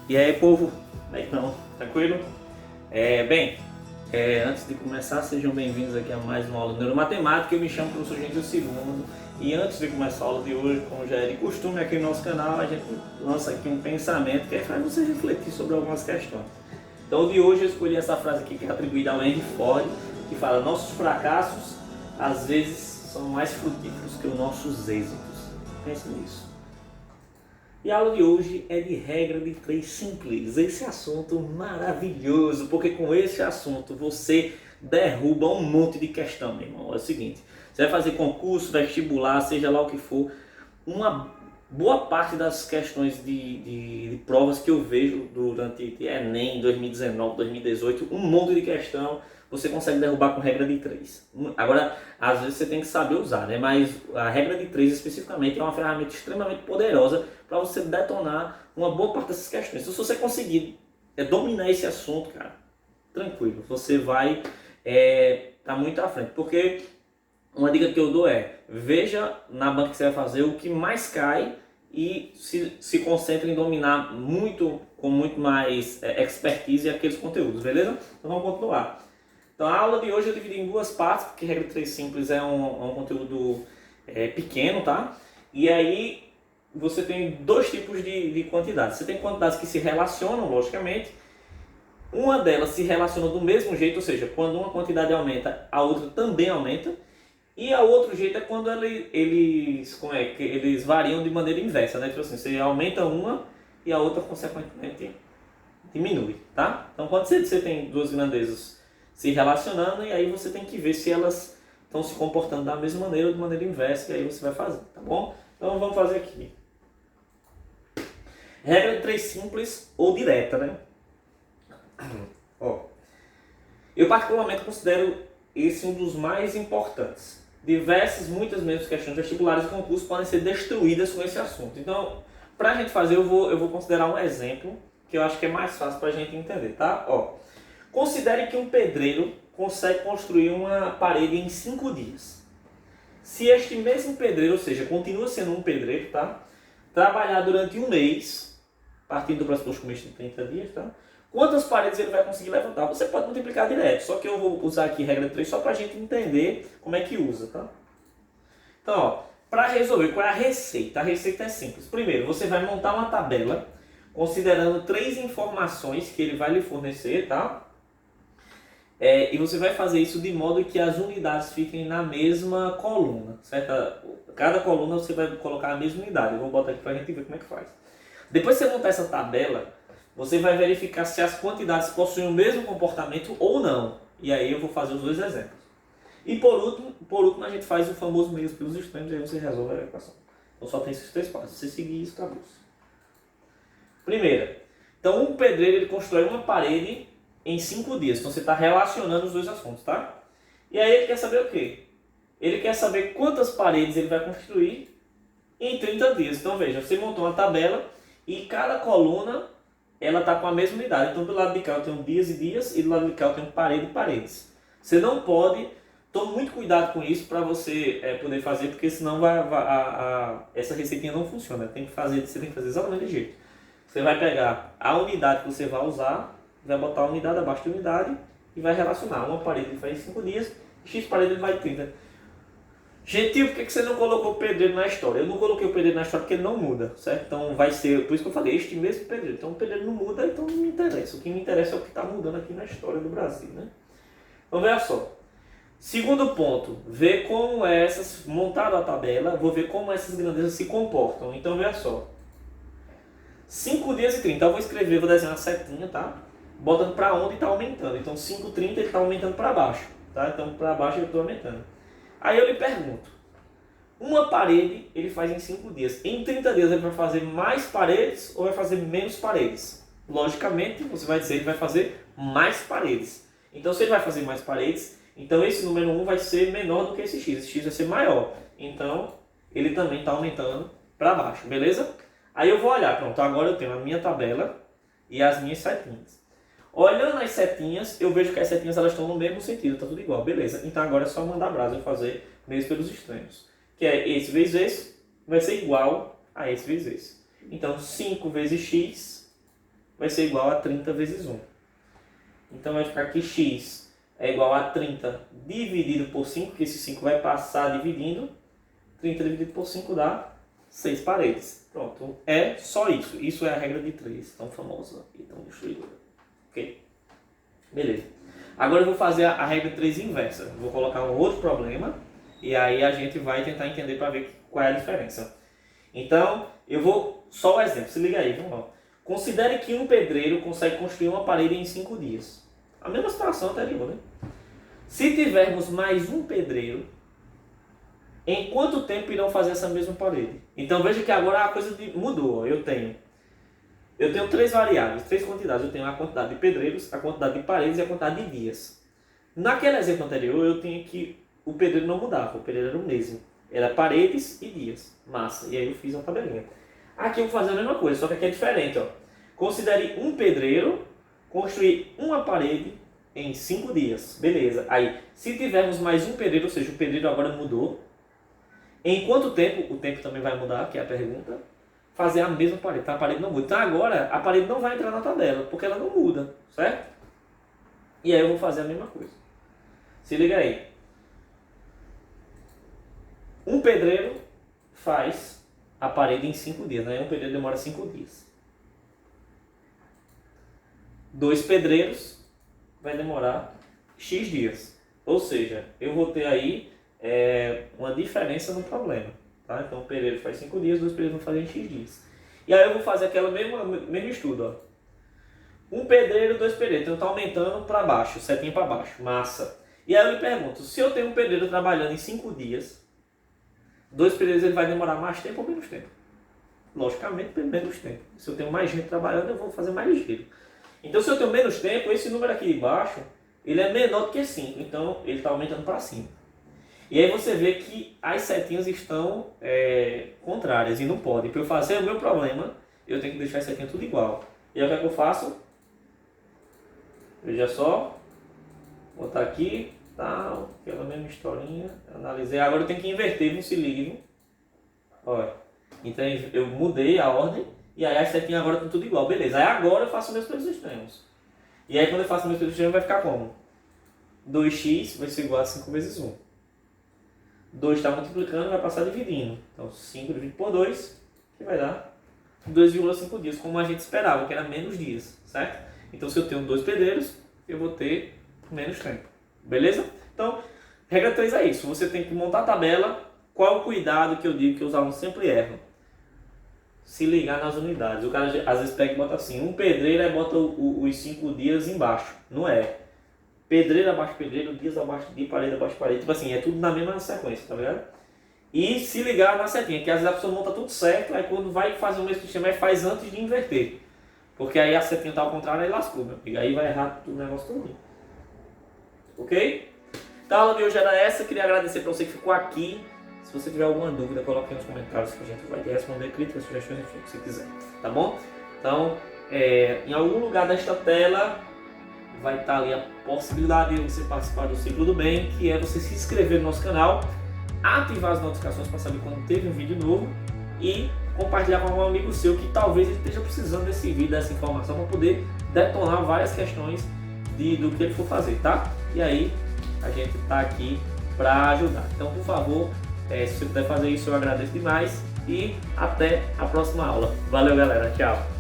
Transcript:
E aí, povo? Como é que não? Tranquilo? Antes de começar, sejam bem-vindos aqui a mais uma aula de Neuromatemática. Eu me chamo professor Gentil Segundo e antes de começar a aula de hoje, como já é de costume aqui no nosso canal, a gente lança aqui um pensamento que faz você refletir sobre algumas questões. Então, de hoje eu escolhi essa frase aqui que é atribuída a Henry Ford, que fala: nossos fracassos às vezes são mais frutíferos que os nossos êxitos. Pense nisso. E a aula de hoje é de regra de 3 simples. Esse assunto maravilhoso, porque com esse assunto você derruba um monte de questão, meu irmão. É o seguinte, você vai fazer concurso, vestibular, seja lá o que for, uma boa parte das questões de provas que eu vejo durante Enem 2019, 2018, um monte de questão você consegue derrubar com regra de 3. Agora, às vezes você tem que saber usar, né? Mas a regra de 3 especificamente é uma ferramenta extremamente poderosa para você detonar uma boa parte dessas questões. Então, se você conseguir dominar esse assunto, cara, tranquilo, você vai tá muito à frente. Porque uma dica que eu dou é: veja na banca que você vai fazer o que mais cai e se concentre em dominar com muito mais expertise aqueles conteúdos, beleza? Então vamos continuar. Então a aula de hoje eu dividi em duas partes, porque regra 3 simples é um conteúdo pequeno, tá? E aí você tem dois tipos de quantidades. Você tem quantidades que se relacionam, logicamente. Uma delas se relaciona do mesmo jeito, ou seja, quando uma quantidade aumenta, a outra também aumenta. E a outro jeito é quando eles variam de maneira inversa, né? Tipo assim, você aumenta uma e a outra consequentemente diminui, tá? Então quando você tem duas grandezas se relacionando, e aí você tem que ver se elas estão se comportando da mesma maneira ou de maneira inversa, e aí você vai fazer, tá bom? Então vamos fazer aqui. Regra de 3 simples ou direta, né? Ó, eu particularmente considero esse um dos mais importantes. Muitas mesmo questões vestibulares e concursos podem ser destruídas com esse assunto. Então, para a gente fazer, eu vou considerar um exemplo que eu acho que é mais fácil para a gente entender, tá? Ó, considere que um pedreiro consegue construir uma parede em 5 dias. Se este mesmo pedreiro, ou seja, continua sendo um pedreiro, tá? Trabalhar durante um mês, partindo do pressuposto que o mês tem 30 dias, tá? Quantas paredes ele vai conseguir levantar? Você pode multiplicar direto, só que eu vou usar aqui regra 3 só para a gente entender como é que usa, tá? Então, ó, para resolver, qual é a receita? A receita é simples. Primeiro, você vai montar uma tabela considerando 3 informações que ele vai lhe fornecer, tá? E você vai fazer isso de modo que as unidades fiquem na mesma coluna, certo? Cada coluna você vai colocar a mesma unidade. Eu vou botar aqui para a gente ver como é que faz. Depois que você montar essa tabela, você vai verificar se as quantidades possuem o mesmo comportamento ou não. E aí eu vou fazer os dois exemplos. E por último a gente faz o famoso meios pelos extremos e aí você resolve a equação. Então só tem esses 3 passos. Se você seguir isso, acabou. Primeira. Então um pedreiro ele constrói uma parede em 5 dias. Então você está relacionando os dois assuntos, tá? E aí ele quer saber o quê? Ele quer saber quantas paredes ele vai construir em 30 dias. Então veja, você montou uma tabela e cada coluna ela está com a mesma unidade. Então do lado de cá eu tenho dias e dias e do lado de cá eu tenho parede e paredes. Você não pode, tome muito cuidado com isso para você poder fazer, porque senão essa receitinha não funciona. Você tem que fazer exatamente do jeito. Você vai pegar a unidade que você vai usar, vai botar a unidade abaixo de unidade e vai relacionar. Uma parede ele faz em 5 dias, X parede ele vai em 30. Gentil, por que você não colocou o pedreiro na história? Eu não coloquei o pedreiro na história porque ele não muda, certo? Então vai ser, por isso que eu falei, este mesmo pedreiro. Então o pedreiro não muda, então não me interessa. O que me interessa é o que está mudando aqui na história do Brasil, né? Então veja só. Segundo ponto, ver como montado a tabela, vou ver como essas grandezas se comportam. Então veja só. 5 dias e 30. Então eu vou escrever, vou desenhar uma setinha, tá? Botando para onde está aumentando. Então 5, 30 ele está aumentando para baixo, tá? Então para baixo eu estou aumentando. Aí eu lhe pergunto, uma parede ele faz em 5 dias. Em 30 dias ele vai fazer mais paredes ou vai fazer menos paredes? Logicamente, você vai dizer que ele vai fazer mais paredes. Então se ele vai fazer mais paredes, então esse número 1 vai ser menor do que esse x. Esse x vai ser maior. Então ele também está aumentando para baixo, beleza? Aí eu vou olhar, pronto, agora eu tenho a minha tabela e as minhas setinhas. Olhando as setinhas, eu vejo que as setinhas elas estão no mesmo sentido, está tudo igual, beleza. Então agora é só mandar brasa e fazer meios pelos extremos. Que é esse vezes esse, vai ser igual a esse vezes esse. Então 5 vezes x vai ser igual a 30 vezes 1. Então vai ficar que x é igual a 30 dividido por 5, que esse 5 vai passar dividindo. 30 dividido por 5 dá 6 paredes. Pronto, é só isso. Isso é a regra de 3, tão famosa e tão destruidora. Ok? Beleza. Agora eu vou fazer a regra 3 inversa. Vou colocar um outro problema e aí a gente vai tentar entender para ver qual é a diferença. Então, eu vou... Só o exemplo, se liga aí, vamos lá. Considere que um pedreiro consegue construir uma parede em 5 dias. A mesma situação anterior, né? Se tivermos mais um pedreiro, em quanto tempo irão fazer essa mesma parede? Então veja que agora a coisa mudou. Eu tenho 3 variáveis, 3 quantidades. Eu tenho a quantidade de pedreiros, a quantidade de paredes e a quantidade de dias. Naquele exemplo anterior, eu tinha que o pedreiro não mudava, o pedreiro era o mesmo. Era paredes e dias. Massa. E aí eu fiz uma tabelinha. Aqui eu vou fazer a mesma coisa, só que aqui é diferente. Ó. Considere um pedreiro construir uma parede em 5 dias. Beleza. Aí, se tivermos mais um pedreiro, ou seja, o pedreiro agora mudou. Em quanto tempo? O tempo também vai mudar, que é a pergunta. Fazer a mesma parede. Então a parede não muda. Então agora a parede não vai entrar na tabela, porque ela não muda, certo? E aí eu vou fazer a mesma coisa. Se liga aí. Um pedreiro faz a parede em 5 dias, né? Um pedreiro demora 5 dias. 2 pedreiros vai demorar X dias. Ou seja, eu vou ter aí uma diferença no problema. Tá? Então o pedreiro faz 5 dias, 2 pedreiros vão fazer em X dias. E aí eu vou fazer aquele mesmo estudo. Ó. Um pedreiro, 2 pedreiros. Então está aumentando para baixo, setinha para baixo. Massa. E aí eu me pergunto, se eu tenho um pedreiro trabalhando em 5 dias, 2 pedreiros ele vai demorar mais tempo ou menos tempo? Logicamente, menos tempo. Se eu tenho mais gente trabalhando, eu vou fazer mais ligeiro. Então, se eu tenho menos tempo, esse número aqui de baixo, ele é menor do que 5. Então, ele está aumentando para cima. E aí você vê que as setinhas estão contrárias e não podem. Para eu fazer o meu problema, eu tenho que deixar as setinhas tudo igual. E aí o que é que eu faço? Veja só. Vou botar aqui. Tal, aquela mesma historinha. Analisei. Agora eu tenho que inverter, não se ligue. Viu? Olha. Então eu mudei a ordem. E aí as setinhas agora estão tudo igual. Beleza. Aí agora eu faço meus pesos extremos. E aí quando eu faço meus pesos extremos vai ficar como? 2x vai ser igual a 5 vezes 1. 2 está multiplicando, vai passar dividindo. Então 5 dividido por 2, que vai dar 2,5 dias, como a gente esperava, que era menos dias, certo? Então se eu tenho 2 pedreiros, eu vou ter menos tempo. Beleza? Então, regra 3 é isso. Você tem que montar a tabela. Qual é o cuidado que eu digo que os alunos sempre erram? Se ligar nas unidades. O cara às vezes pega e bota assim, um pedreiro aí bota os 5 dias embaixo. Não é. Pedreiro abaixo de pedreiro, dias abaixo de dia, parede abaixo de parede. Tipo assim, é tudo na mesma sequência, tá ligado? E se ligar na setinha, que às vezes a pessoa monta tudo certo, aí quando vai fazer o mesmo sistema, faz antes de inverter. Porque aí a setinha tá ao contrário, aí lascou, meu amigo. Aí vai errar tudo o negócio todo. Ok? Então a aula de hoje era essa. Queria agradecer para você que ficou aqui. Se você tiver alguma dúvida, coloque aí nos comentários que a gente vai te responder, críticas, sugestões, enfim, o que você quiser. Tá bom? Então, em algum lugar desta tela vai estar ali a possibilidade de você participar do Ciclo do Bem, que é você se inscrever no nosso canal, ativar as notificações para saber quando teve um vídeo novo e compartilhar com algum amigo seu que talvez ele esteja precisando desse vídeo, dessa informação, para poder detonar várias questões do que ele for fazer, tá? E aí, a gente está aqui para ajudar. Então, por favor, se você puder fazer isso, eu agradeço demais. E até a próxima aula. Valeu, galera. Tchau.